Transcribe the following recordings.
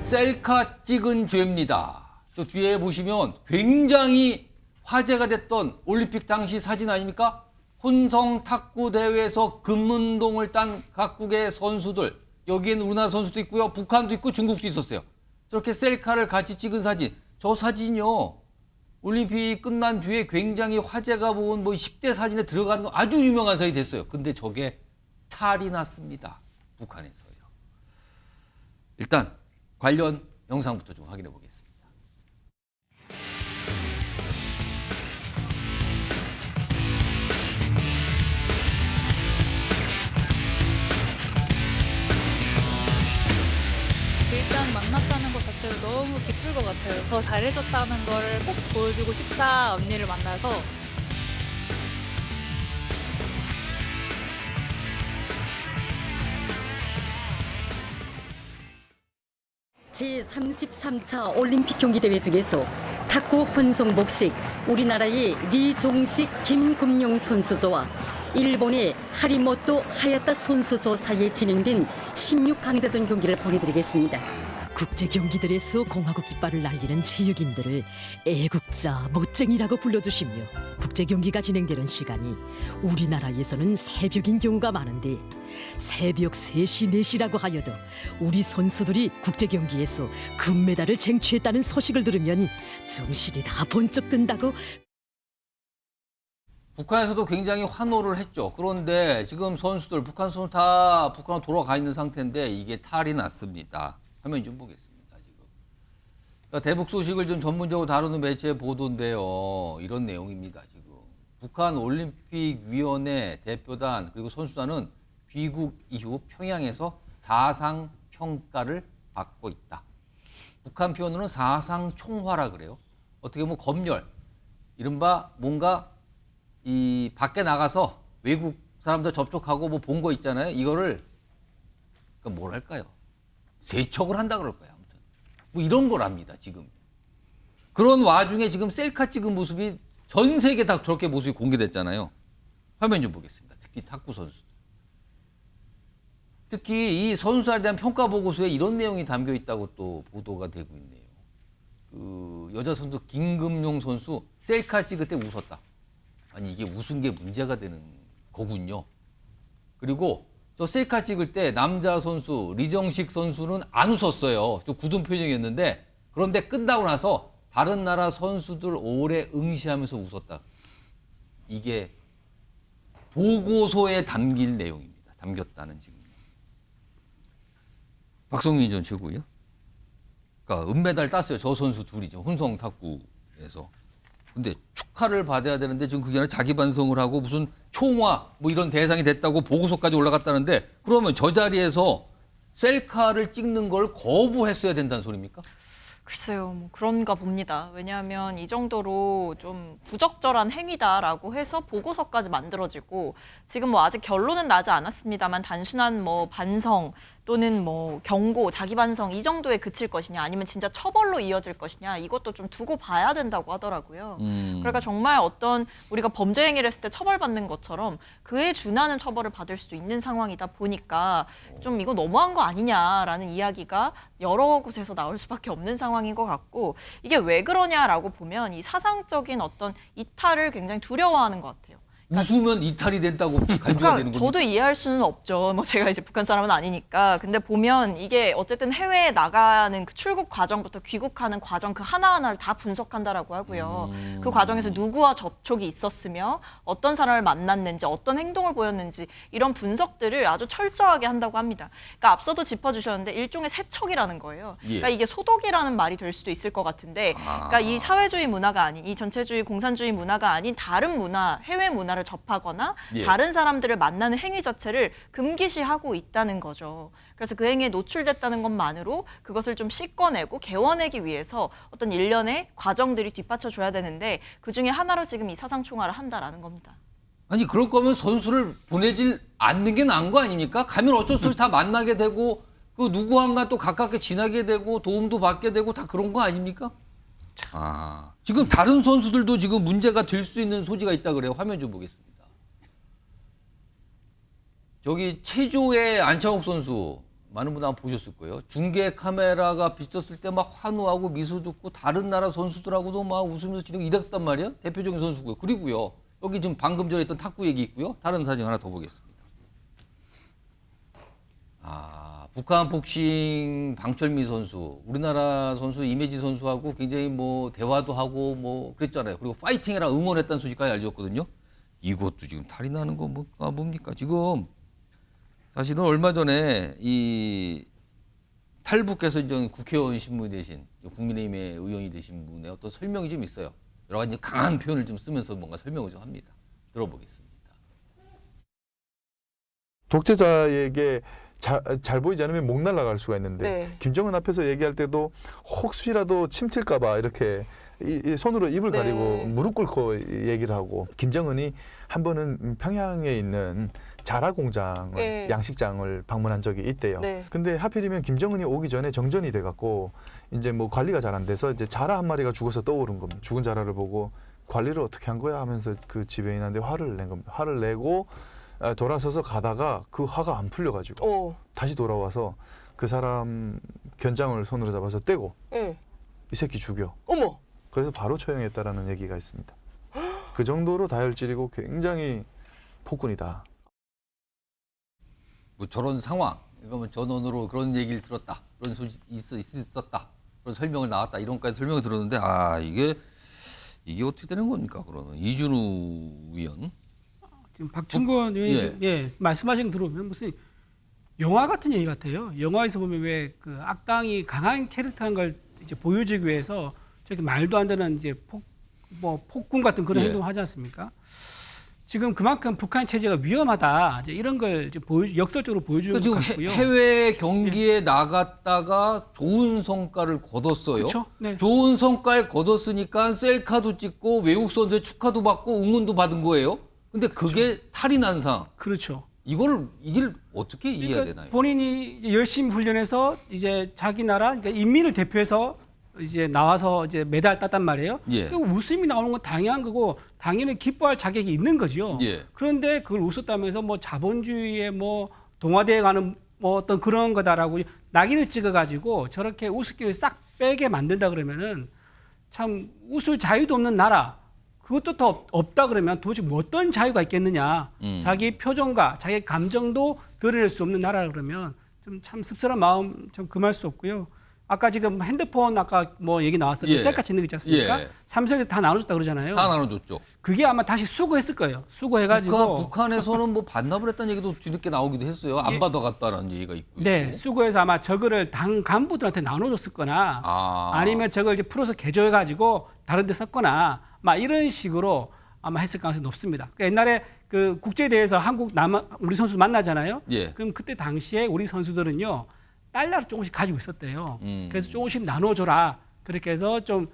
셀카 찍은 죄입니다. 또 뒤에 보시면 굉장히 화제가 됐던 올림픽 당시 사진 아닙니까? 혼성 탁구 대회에서 금은동을 딴 각국의 선수들, 여기에는 우리나라 선수도 있고요, 북한도 있고 중국도 있었어요. 저렇게 셀카를 같이 찍은 사진, 저 사진이요, 올림픽 끝난 뒤에 굉장히 화제가 본 10대 사진에 들어간 아주 유명한 사진이 됐어요. 근데 저게 탈이 났습니다. 북한에서요. 일단 관련 영상부터 좀 확인해 보겠습니다. 일단 만났다는 것 자체로 너무 기쁠 것 같아요. 더 잘해줬다는 걸 꼭 보여주고 싶다, 언니를 만나서. 제33차 올림픽 경기대회 중에서 탁구 혼성 복식 우리나라의 리종식 김금용 선수조와 일본의 하리모토 하야타 선수조 사이에 진행된 16강자전 경기를 보내드리겠습니다. 국제 경기들에서 공화국 깃발을 날리는 체육인들을 애국자, 멋쟁이라고 불러주시며 국제 경기가 진행되는 시간이 우리나라에서는 새벽인 경우가 많은데 새벽 3시, 4시라고 하여도 우리 선수들이 국제 경기에서 금메달을 쟁취했다는 소식을 들으면 정신이 다 번쩍 든다고. 북한에서도 굉장히 환호를 했죠. 그런데 지금 선수들, 북한 선수 다 북한으로 돌아가 있는 상태인데 이게 탈이 났습니다. 화면 좀 보겠습니다. 지금 그러니까 대북 소식을 좀 전문적으로 다루는 매체의 보도인데요. 이런 내용입니다. 지금 북한 올림픽위원회 대표단 그리고 선수단은 귀국 이후 평양에서 사상 평가를 받고 있다. 북한 표현으로는 사상 총화라 그래요. 어떻게 보면 검열, 이른바 뭔가 이 밖에 나가서 외국 사람들 접촉하고 본 거 있잖아요. 이거를 그러니까 뭐랄까요? 세척을 한다 그럴 거예요. 아무튼 이런 거랍니다. 지금 그런 와중에 지금 셀카 찍은 모습이 전 세계 다 저렇게 모습이 공개됐잖아요. 화면 좀 보겠습니다. 특히 탁구 선수. 특히 이 선수들에 대한 평가 보고서에 이런 내용이 담겨 있다고 또 보도가 되고 있네요. 그 여자 선수 김금용 선수 셀카 찍을 때 웃었다. 아니 이게 웃은 게 문제가 되는 거군요. 그리고 저 셀카 찍을 때 남자 선수 리정식 선수는 안 웃었어요. 좀 굳은 표정이었는데 그런데 끝나고 나서 다른 나라 선수들 오래 응시하면서 웃었다. 이게 보고서에 담길 내용입니다. 담겼다는 지금. 박성민 전 최고요. 그러니까 은메달 땄어요. 저 선수 둘이죠. 혼성 탁구에서. 근데 축하를 받아야 되는데 지금 그게 아니라 자기 반성을 하고 무슨 총화 이런 대상이 됐다고 보고서까지 올라갔다는데 그러면 저 자리에서 셀카를 찍는 걸 거부했어야 된다는 소리입니까? 글쎄요, 그런가 봅니다. 왜냐하면 이 정도로 좀 부적절한 행위다라고 해서 보고서까지 만들어지고 지금 아직 결론은 나지 않았습니다만 단순한 반성 또는 경고, 자기 반성 이 정도에 그칠 것이냐 아니면 진짜 처벌로 이어질 것이냐 이것도 좀 두고 봐야 된다고 하더라고요. 그러니까 정말 어떤 우리가 범죄 행위를 했을 때 처벌받는 것처럼 그에 준하는 처벌을 받을 수도 있는 상황이다 보니까 좀 이거 너무한 거 아니냐라는 이야기가 여러 곳에서 나올 수밖에 없는 상황인 것 같고 이게 왜 그러냐라고 보면 이 사상적인 어떤 이탈을 굉장히 두려워하는 것 같아요. 웃으면 이탈이 된다고 간주가 되는 겁니까? 저도 이해할 수는 없죠. 제가 이제 북한 사람은 아니니까. 근데 보면 이게 어쨌든 해외에 나가는 그 출국 과정부터 귀국하는 과정 그 하나하나를 다 분석한다라고 하고요. 그 과정에서 누구와 접촉이 있었으며 어떤 사람을 만났는지 어떤 행동을 보였는지 이런 분석들을 아주 철저하게 한다고 합니다. 그러니까 앞서도 짚어주셨는데 일종의 세척이라는 거예요. 그러니까 이게 소독이라는 말이 될 수도 있을 것 같은데 그러니까 이 사회주의 문화가 아닌 이 전체주의 공산주의 문화가 아닌 다른 문화, 해외 문화 접하거나 다른 사람들을 만나는 행위 자체를 금기시하고 있다는 거죠. 그래서 그 행위에 노출됐다는 것만으로 그것을 좀 씻어내고 개워내기 위해서 어떤 일련의 과정들이 뒷받쳐줘야 되는데 그중에 하나로 지금 이 사상총화를 한다라는 겁니다. 아니 그럴 거면 선수를 보내질 않는 게 나은 거 아닙니까? 가면 어쩔 수 없이 다 만나게 되고 그 누구한가 또 가깝게 지나게 되고 도움도 받게 되고 다 그런 거 아닙니까? 지금 다른 선수들도 지금 문제가 될 수 있는 소지가 있다 그래요. 화면 좀 보겠습니다. 저기 체조의 안창욱 선수 많은 분들 아마 보셨을 거예요. 중계 카메라가 비쳤을 때 막 환호하고 미소 짓고 다른 나라 선수들하고도 막 웃으면서 지금 이랬단 말이에요. 대표적인 선수고요. 그리고요. 여기 지금 방금 전에 했던 탁구 얘기 있고요. 다른 사진 하나 더 보겠습니다. 북한 복싱 방철미 선수, 우리나라 선수 이매진 선수하고 굉장히 뭐 대화도 하고 뭐 그랬잖아요. 그리고 파이팅이라 응원했다는 소식까지 알렸거든요. 이것도 지금 탈이 나는 거 뭡니까? 지금 사실은 얼마 전에 이 탈북해서 이제 국회의원 신분이 되신 국민의힘의 의원이 되신 분의 어떤 설명이 좀 있어요. 여러 가지 강한 표현을 좀 쓰면서 뭔가 설명을 좀 합니다. 들어보겠습니다. 독재자에게 잘 보이지 않으면 목 날아갈 수가 있는데 네. 김정은 앞에서 얘기할 때도 혹시라도 침튈까봐 이렇게 이 손으로 입을 네. 가리고 무릎 꿇고 얘기를 하고 김정은이 한 번은 평양에 있는 자라 공장을 네. 양식장을 방문한 적이 있대요. 네. 근데 하필이면 김정은이 오기 전에 정전이 돼갖고 이제 뭐 관리가 잘 안 돼서 이제 자라 한 마리가 죽어서 떠오른 겁니다. 죽은 자라를 보고 관리를 어떻게 한 거야 하면서 그 지배인한테 화를 낸 겁니다. 화를 내고 돌아서서 가다가 그 화가 안 풀려가지고 다시 돌아와서 그 사람 견장을 손으로 잡아서 떼고 네. 이 새끼 죽여. 어머. 그래서 바로 처형했다라는 얘기가 있습니다. 그 정도로 다혈질이고 굉장히 폭군이다. 뭐 저런 상황, 그러면 전원으로 그런 얘기를 들었다, 그런 소식 있었다, 그런 설명을 나왔다, 이런까지 설명을 들었는데 이게 어떻게 되는 겁니까? 그러면 이준우 의원. 지금 박충건 의원이 말씀하신 거 들어보면 무슨 영화 같은 얘기 같아요. 영화에서 보면 왜 그 악당이 강한 캐릭터한 걸 이제 보여주기 위해서 저렇게 말도 안 되는 이제 폭군 같은 그런 예. 행동을 하지 않습니까? 지금 그만큼 북한 체제가 위험하다. 이제 이런 걸 이제 역설적으로 보여주는 지금 것 같고요. 해외 경기에 나갔다가 좋은 성과를 거뒀어요. 그렇죠. 네. 좋은 성과를 거뒀으니까 셀카도 찍고 외국 선수의 축하도 받고 응원도 받은 거예요. 근데 그게 탈이 난 상황. 그렇죠. 이걸 어떻게 이해해야 되나요? 본인이 이제 열심히 훈련해서 이제 자기 나라, 그러니까 인민을 대표해서 이제 나와서 이제 메달 땄단 말이에요. 예. 그 웃음이 나오는 건 당연한 거고 당연히 기뻐할 자격이 있는 거죠. 예. 그런데 그걸 웃었다면서 뭐 자본주의에 뭐 동화되어 가는 뭐 어떤 그런 거다라고 낙인을 찍어가지고 저렇게 우습게 싹 빼게 만든다 그러면은 참 웃을 자유도 없는 나라. 그것도 더 없다 그러면 도대체 뭐 어떤 자유가 있겠느냐. 자기 표정과 자기 감정도 드러낼 수 없는 나라 그러면 좀 참 씁쓸한 마음 좀 금할 수 없고요. 아까 지금 핸드폰 아까 뭐 얘기 나왔었는데 예. 셀카 찍는 거 있지 않습니까? 예. 삼성에서 다 나눠줬다 그러잖아요. 다 나눠줬죠. 그게 아마 다시 수거했을 거예요. 수거해가지고 북한에서는 뭐 반납을 했다는 얘기도 뒤늦게 나오기도 했어요. 안 받아갔다라는 얘기가 있고. 네, 수거해서 아마 저거를 당 간부들한테 나눠줬었거나 아니면 저걸 이제 풀어서 개조해가지고 다른 데 썼거나 막 이런 식으로 아마 했을 가능성이 높습니다. 그러니까 옛날에 그 국제대회에서 우리 선수 만나잖아요. 예. 그럼 그때 당시에 우리 선수들은요 달러를 조금씩 가지고 있었대요. 그래서 조금씩 나눠줘라. 그렇게 해서 좀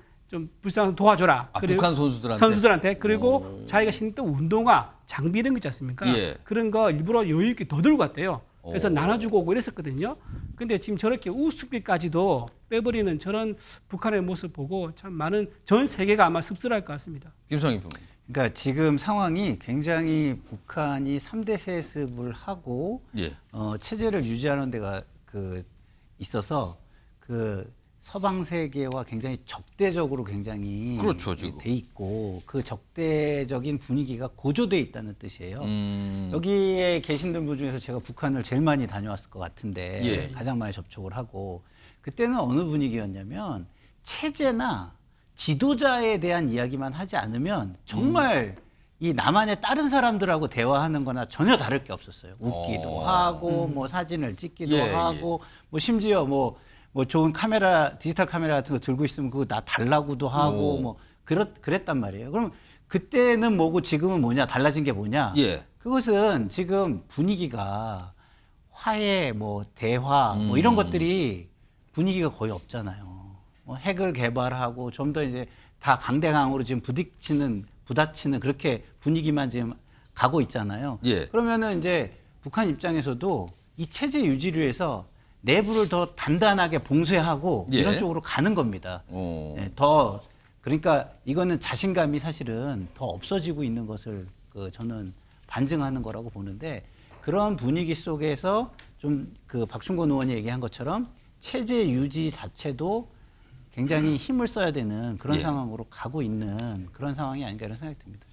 불쌍해서 도와줘라. 그리고 북한 선수들한테? 그리고 자기가 신던 운동화, 장비 이런 거 있지 않습니까? 예. 그런 거 일부러 여유 있게 더 들고 갔대요. 그래서 오. 나눠주고 오고 이랬었거든요. 근데 지금 저렇게 우습게까지도 빼버리는 저런 북한의 모습 보고 참 많은 전 세계가 아마 씁쓸할 것 같습니다. 김성희 평론. 그러니까 지금 상황이 굉장히 북한이 3대 세습을 하고 예. 체제를 유지하는 데가 있어서 서방 세계와 굉장히 적대적으로 굉장히 그렇죠, 지금. 돼 있고 그 적대적인 분위기가 고조돼 있다는 뜻이에요. 음. 여기에 계신 분 중에서 제가 북한을 제일 많이 다녀왔을 것 같은데 예. 가장 많이 접촉을 하고 그때는 어느 분위기였냐면 체제나 지도자에 대한 이야기만 하지 않으면 정말 이 남한의 다른 사람들하고 대화하는 거나 전혀 다를 게 없었어요. 웃기도 하고 뭐 사진을 찍기도 예, 하고 뭐 심지어 뭐 좋은 카메라, 디지털 카메라 같은 거 들고 있으면 그거 나 달라고도 하고 뭐 그랬단 말이에요. 그럼 그때는 뭐고 지금은 뭐냐? 달라진 게 뭐냐? 예. 그것은 지금 분위기가 화해, 뭐 대화, 뭐 이런 것들이 분위기가 거의 없잖아요. 뭐 핵을 개발하고 좀 더 이제 다 강대강으로 지금 부딪히는 그렇게 분위기만 지금 가고 있잖아요. 예. 그러면은 이제 북한 입장에서도 이 체제 유지를 위해서 내부를 더 단단하게 봉쇄하고 예. 이런 쪽으로 가는 겁니다. 오. 네, 그러니까 이거는 자신감이 사실은 더 없어지고 있는 것을 저는 반증하는 거라고 보는데 그런 분위기 속에서 좀 그 박충건 의원이 얘기한 것처럼 체제 유지 자체도 굉장히 힘을 써야 되는 그런 예. 상황으로 가고 있는 그런 상황이 아닌가 이런 생각이 듭니다.